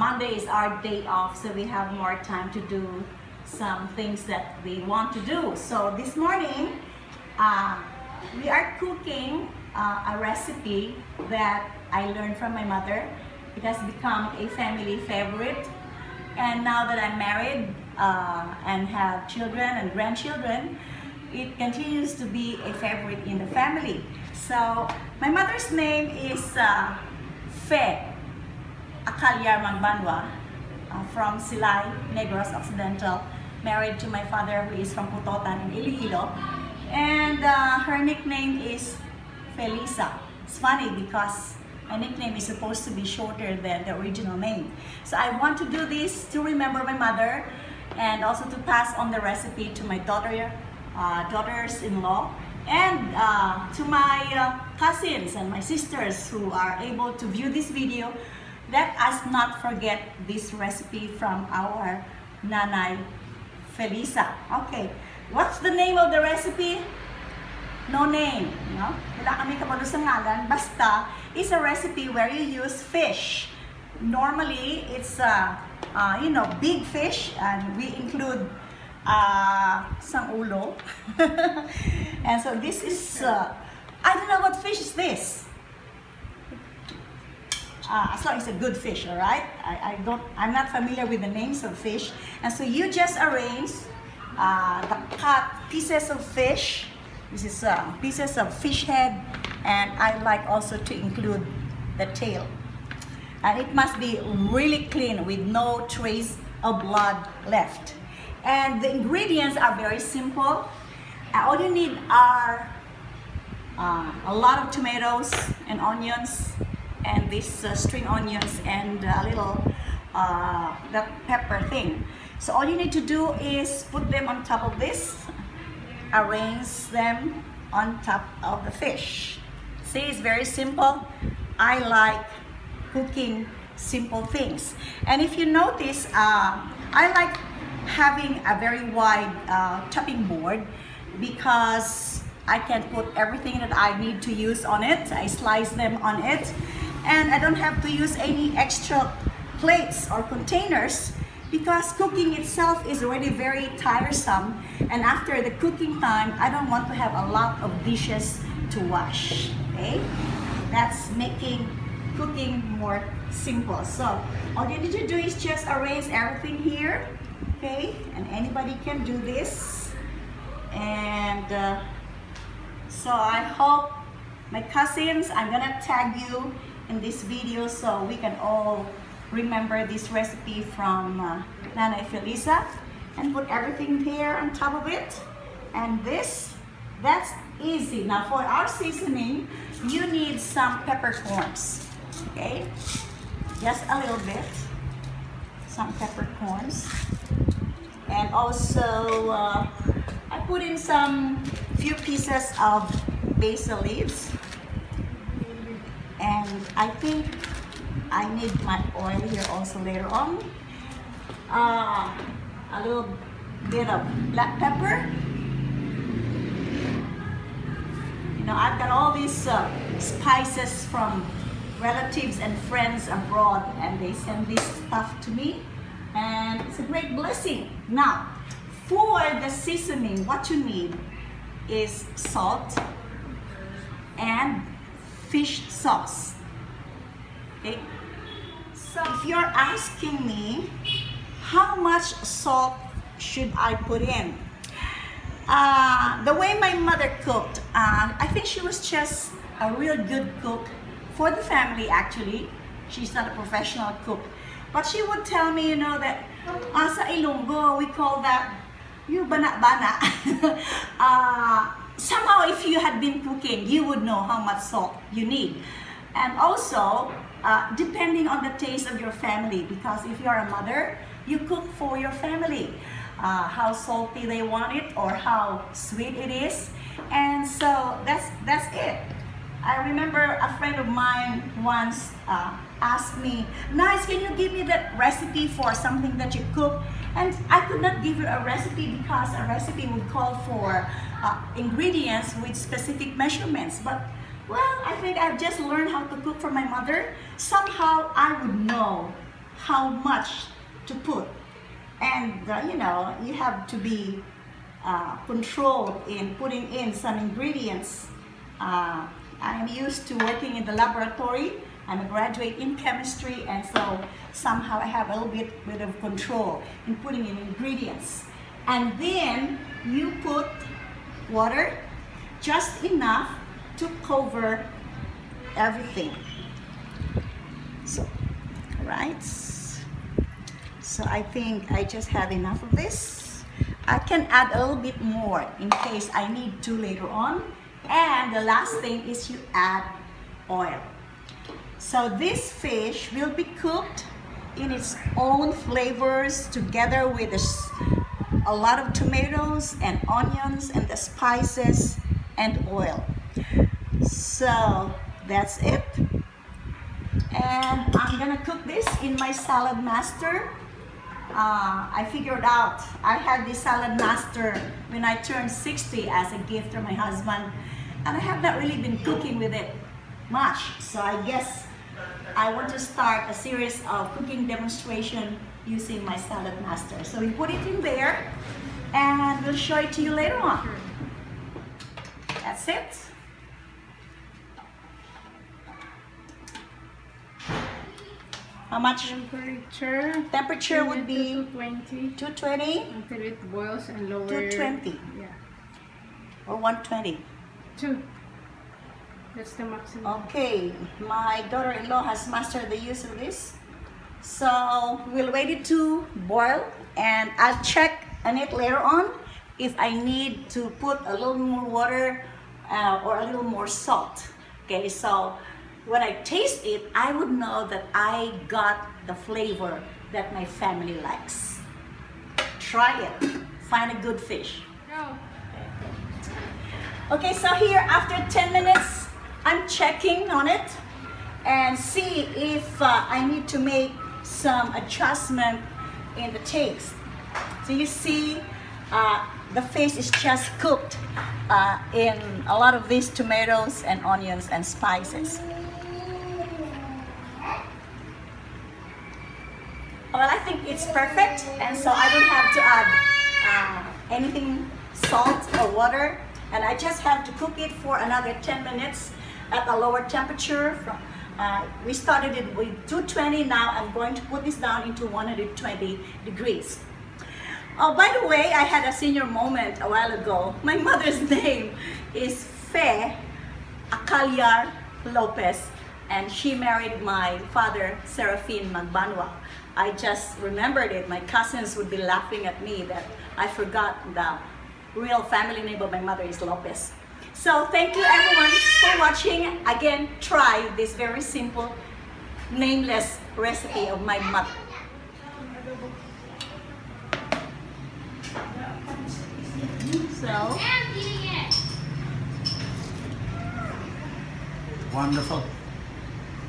Monday is our day off, so we have more time to do some things that we want to do. So this morning, we are cooking a recipe that I learned from my mother. It has become a family favorite. And now that I'm married and have children and grandchildren, it continues to be a favorite in the family. So my mother's name is Fe Acalyar Magbanwa from Silay, Negros Occidental, married to my father who is from Putotan in Iloilo. And her nickname is Felisa. It's funny because my nickname is supposed to be shorter than the original name. So I want to do this to remember my mother and also to pass on the recipe to my daughters-in-law and to my cousins and my sisters who are able to view this video. Let us not forget this recipe from our Nanay Felisa. Okay, what's the name of the recipe? No name, no? Wala kami kabalo sa ngalan. Basta, it's a recipe where you use fish. Normally, it's big fish, and we include sang ulo. And so this is, I don't know what fish is this. As long as it's a good fish, all right? I'm not familiar with the names of fish. And so you just arrange the cut pieces of fish. This is pieces of fish head, and I like also to include the tail. And it must be really clean with no trace of blood left. And the ingredients are very simple. All you need are a lot of tomatoes and onions, and these string onions, and a little the pepper thing. So all you need to do is put them on top of this, arrange them on top of the fish. See, it's very simple. I like cooking simple things. And if you notice, I like having a very wide chopping board because I can put everything that I need to use on it. I slice them on it, and I don't have to use any extra plates or containers because cooking itself is already very tiresome, and after the cooking time, I don't want to have a lot of dishes to wash, okay? That's making cooking more simple. So all you need to do is just arrange everything here, okay? And anybody can do this. And so I hope my cousins, I'm gonna tag you in this video so we can all remember this recipe from Nanay Felisa, and put everything here on top of it. And that's easy. Now for our seasoning, you need some peppercorns, okay? Just a little bit, some peppercorns. And also, I put in some few pieces of basil leaves. And I think I need my oil here also later on. A little bit of black pepper. You know, I've got all these spices from relatives and friends abroad, and they send this stuff to me, and it's a great blessing. Now, for the seasoning, what you need is salt and fish sauce. Okay? So if you're asking me, how much salt should I put in? The way my mother cooked, I think she was just a real good cook for the family actually. She's not a professional cook. But she would tell me, you know, that sa Ilonggo, we call that yung bana-bana. Somehow if you had been cooking, you would know how much salt you need. And also, depending on the taste of your family, because if you're a mother, you cook for your family, how salty they want it or how sweet it is. And so that's it. I remember a friend of mine once asked me, "Nice, can you give me that recipe for something that you cook?" And I could not give her a recipe because a recipe would call for ingredients with specific measurements. But well, I think I've just learned how to cook from my mother. Somehow I would know how much to put. And you know, you have to be controlled in putting in some ingredients. I'm used to working in the laboratory. I'm a graduate in chemistry, and so somehow I have a little bit of control in putting in ingredients. And then you put water, just enough to cover everything. So, right. So I think I just have enough of this. I can add a little bit more in case I need to later on. And the last thing is you add oil. So this fish will be cooked in its own flavors together with a lot of tomatoes and onions and the spices and oil. So that's it. And I'm gonna cook this in my salad master. I figured out I had this salad master when I turned 60 as a gift from my husband, and I have not really been cooking with it much. So I guess I want to start a series of cooking demonstration using my salad master. So we put it in there and we'll show it to you later on. That's it. How much? Temperature would be 220. 220 Until it boils and lower. 220. Yeah. Or 120. 2. That's the maximum. Okay, my daughter-in-law has mastered the use of this. So we'll wait it to boil, and I'll check on it later on if I need to put a little more water or a little more salt. Okay, so when I taste it, I would know that I got the flavor that my family likes. Try it. Find a good fish. Go. Okay, so here after 10 minutes, I'm checking on it and see if I need to make some adjustment in the taste. So you see, the fish is just cooked in a lot of these tomatoes and onions and spices. Well, I think it's perfect, and so I don't have to add anything, salt or water, and I just have to cook it for another 10 minutes at a lower temperature. We started it with 220, now I'm going to put this down into 120 degrees. Oh, by the way, I had a senior moment a while ago. My mother's name is Fe Acalyar Lopez, and she married my father, Serafin Magbanwa. I just remembered it. My cousins would be laughing at me that I forgot the real family name of my mother is Lopez. So thank you everyone for watching. Again, try this very simple, nameless recipe of my mother. So, Wonderful.